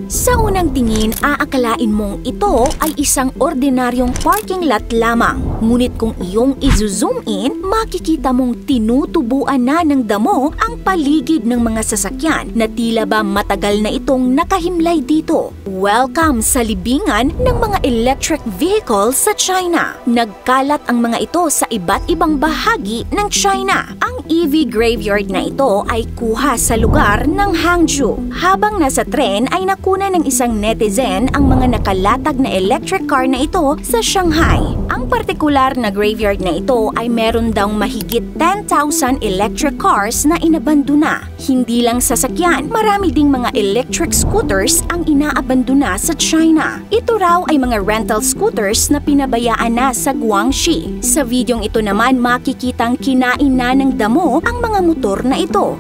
Sa unang tingin, aakalain mong ito ay isang ordinaryong parking lot lamang. Ngunit kung iyong i-zoom in, makikita mong tinutubuan na ng damo ang paligid ng mga sasakyan na tila ba matagal na itong nakahimlay dito. Welcome sa libingan ng mga electric vehicles sa China. Nagkalat ang mga ito sa iba't ibang bahagi ng China. Ang EV graveyard na ito ay kuha sa lugar ng Hangzhou. Habang nasa tren ay nakuna ng isang netizen ang mga nakalatag na electric car na ito sa Shanghai. Ang partikular na graveyard na ito ay meron daw mahigit 10,000 electric cars na inabandona. Hindi lang sasakyan, marami ding mga electric scooters ang inaabandona sa China. Ito raw ay mga rental scooters na pinabayaan na sa Guangxi. Sa videong ito naman makikitang kinain na ng damo ang mga motor na ito.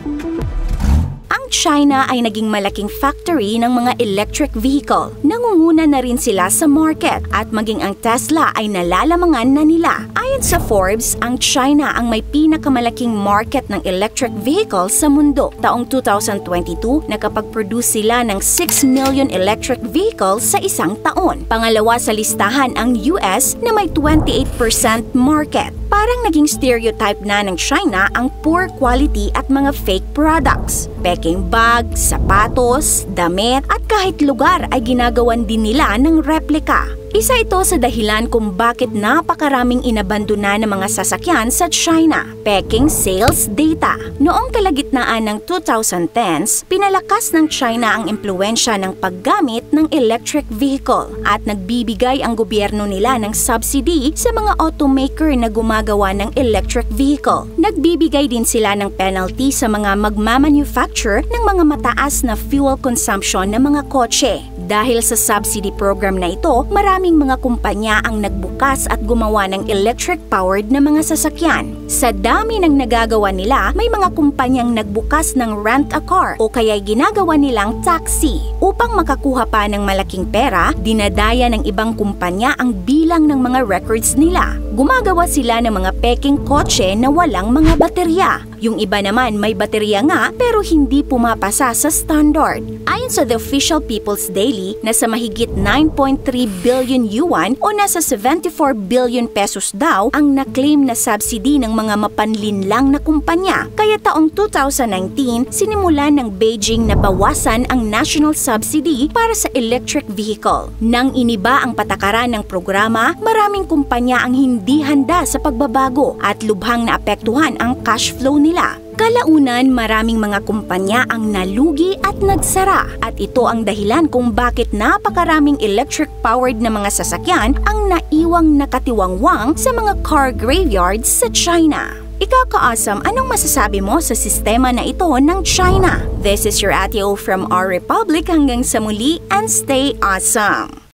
China ay naging malaking factory ng mga electric vehicle. Nangunguna na rin sila sa market at maging ang Tesla ay nalalamangan na nila. Ayon sa Forbes, ang China ang may pinakamalaking market ng electric vehicle sa mundo. Taong 2022, nakapag-produce sila ng 6 million electric vehicles sa isang taon. Pangalawa sa listahan ang US na may 28% market. Parang naging stereotype na ng China ang poor quality at mga fake products. Peking bag, sapatos, damit at kahit lugar ay ginagawan din nila ng replika. Isa ito sa dahilan kung bakit napakaraming inabandona ng mga sasakyan sa China. Peking sales data. Noong kalagitnaan ng 2010s, pinalakas ng China ang impluwensya ng paggamit ng electric vehicle at nagbibigay ang gobyerno nila ng subsidy sa mga automaker na gumagawa ng electric vehicle. Nagbibigay din sila ng penalty sa mga magmamanufacture ng mga mataas na fuel consumption ng mga kotse. Dahil sa subsidy program na ito, maraming mga kumpanya ang nagbukas at gumawa ng electric-powered na mga sasakyan. Sa dami ng nagagawa nila, may mga kumpanyang nagbukas ng rent-a-car o kaya'y ginagawa nilang taxi. Upang makakuha pa ng malaking pera, dinadaya ng ibang kumpanya ang bilang ng mga records nila. Gumagawa sila ng mga peking kotse na walang mga baterya. Yung iba naman may baterya nga pero hindi pumapasa sa standard. Ayon sa The Official People's Daily, nasa mahigit 9.3 billion yuan o nasa 74 billion pesos daw ang na-claim na subsidy ng mga mapanlinlang na kumpanya. Kaya taong 2019, sinimulan ng Beijing na bawasan ang national subsidy para sa electric vehicle. Nang iniba ang patakaran ng programa, maraming kumpanya ang hindi handa sa pagbabago at lubhang naapektuhan ang cash flow nila. Kalaunan, maraming mga kumpanya ang nalugi at nagsara at ito ang dahilan kung bakit napakaraming electric-powered na mga sasakyan ang naiwang nakatiwangwang sa mga car graveyards sa China. Ikaw ka-awesome, anong masasabi mo sa sistema na ito ng China? This is your Ate O from our Republic. Hanggang sa muli and stay awesome!